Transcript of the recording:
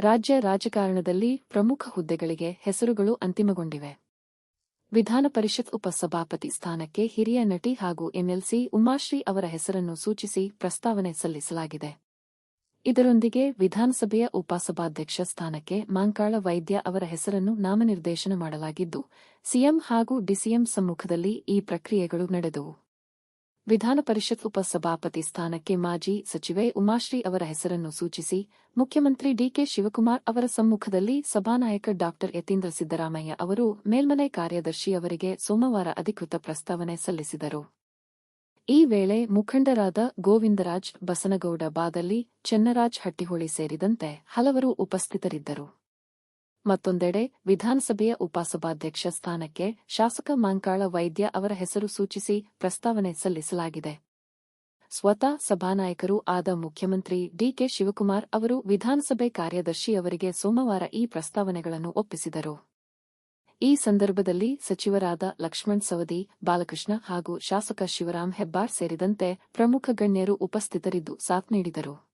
ರಾಜ್ಯ ರಾಜಕಾರಣದಲ್ಲಿ ಪ್ರಮುಖ ಹುದ್ದೆಗಳಿಗೆ ಹೆಸರುಗಳು ಅಂತಿಮಗೊಂಡಿವೆ. ವಿಧಾನ ಪರಿಷತ್ ಉಪಸಭಾಪತಿ ಸ್ಥಾನಕ್ಕೆ ಹಿರಿಯ ನಟಿ ಹಾಗೂ ಎಂಎಲ್ಸಿ ಉಮಾಶ್ರೀ ಅವರ ಹೆಸರನ್ನು ಸೂಚಿಸಿ ಪ್ರಸ್ತಾವನೆ ಸಲ್ಲಿಸಲಾಗಿದೆ. ಇದರೊಂದಿಗೆ ವಿಧಾನಸಭೆಯ ಉಪಸಭಾಧ್ಯಕ್ಷ ಸ್ಥಾನಕ್ಕೆ ಮಾಂಕಾಳ ವೈದ್ಯ ಅವರ ಹೆಸರನ್ನು ನಾಮನಿರ್ದೇಶನ ಮಾಡಲಾಗಿದ್ದು, ಸಿಎಂ ಹಾಗೂ ಡಿಸಿಎಂ ಸಮ್ಮುಖದಲ್ಲಿ ಈ ಪ್ರಕ್ರಿಯೆಗಳು ನಡೆದವು. ವಿಧಾನ ಪರಿಷತ್ ಉಪಸಭಾಪತಿ ಸ್ಥಾನಕ್ಕೆ ಮಾಜಿ ಸಚಿವೆ ಉಮಾಶ್ರೀ ಅವರ ಹೆಸರನ್ನು ಸೂಚಿಸಿ ಮುಖ್ಯಮಂತ್ರಿ ಡಿಕೆ ಶಿವಕುಮಾರ್ ಅವರ ಸಮ್ಮುಖದಲ್ಲಿ ಸಭಾನಾಯಕ ಡಾ ಯತೀಂದ್ರ ಸಿದ್ದರಾಮಯ್ಯ ಅವರು ಮೇಲ್ಮನೆ ಕಾರ್ಯದರ್ಶಿ ಅವರಿಗೆ ಸೋಮವಾರ ಅಧಿಕೃತ ಪ್ರಸ್ತಾವನೆ ಸಲ್ಲಿಸಿದರು. ಈ ವೇಳೆ ಮುಖಂಡರಾದ ಗೋವಿಂದರಾಜ್ ಬಸನಗೌಡ ಬಾದಲಿ, ಚೆನ್ನರಾಜ್ ಹಟ್ಟಿಹೊಳಿ ಸೇರಿದಂತೆ ಹಲವರು ಉಪಸ್ಥಿತರಿದ್ದರು. ಮತ್ತೊಂದೆಡೆ ವಿಧಾನಸಭೆಯ ಉಪಸಭಾಧ್ಯಕ್ಷ ಸ್ಥಾನಕ್ಕೆ ಶಾಸಕ ಮಾಂಕಾಳ ವೈದ್ಯ ಅವರ ಹೆಸರು ಸೂಚಿಸಿ ಪ್ರಸ್ತಾವನೆ ಸಲ್ಲಿಸಲಾಗಿದೆ. ಸ್ವತಃ ಸಭಾನಾಯಕರೂ ಆದ ಮುಖ್ಯಮಂತ್ರಿ ಡಿಕೆ ಶಿವಕುಮಾರ್ ಅವರು ವಿಧಾನಸಭೆ ಕಾರ್ಯದರ್ಶಿ ಅವರಿಗೆ ಸೋಮವಾರ ಈ ಪ್ರಸ್ತಾವನೆಗಳನ್ನು ಒಪ್ಪಿಸಿದರು. ಈ ಸಂದರ್ಭದಲ್ಲಿ ಸಚಿವರಾದ ಲಕ್ಷ್ಮಣ್ ಸವದಿ, ಬಾಲಕೃಷ್ಣ ಹಾಗೂ ಶಾಸಕ ಶಿವರಾಂ ಹೆಬ್ಬಾರ್ ಸೇರಿದಂತೆ ಪ್ರಮುಖ ಗಣ್ಯರು ಉಪಸ್ಥಿತರಿದ್ದು ಸಾಥ್ ನೀಡಿದರು.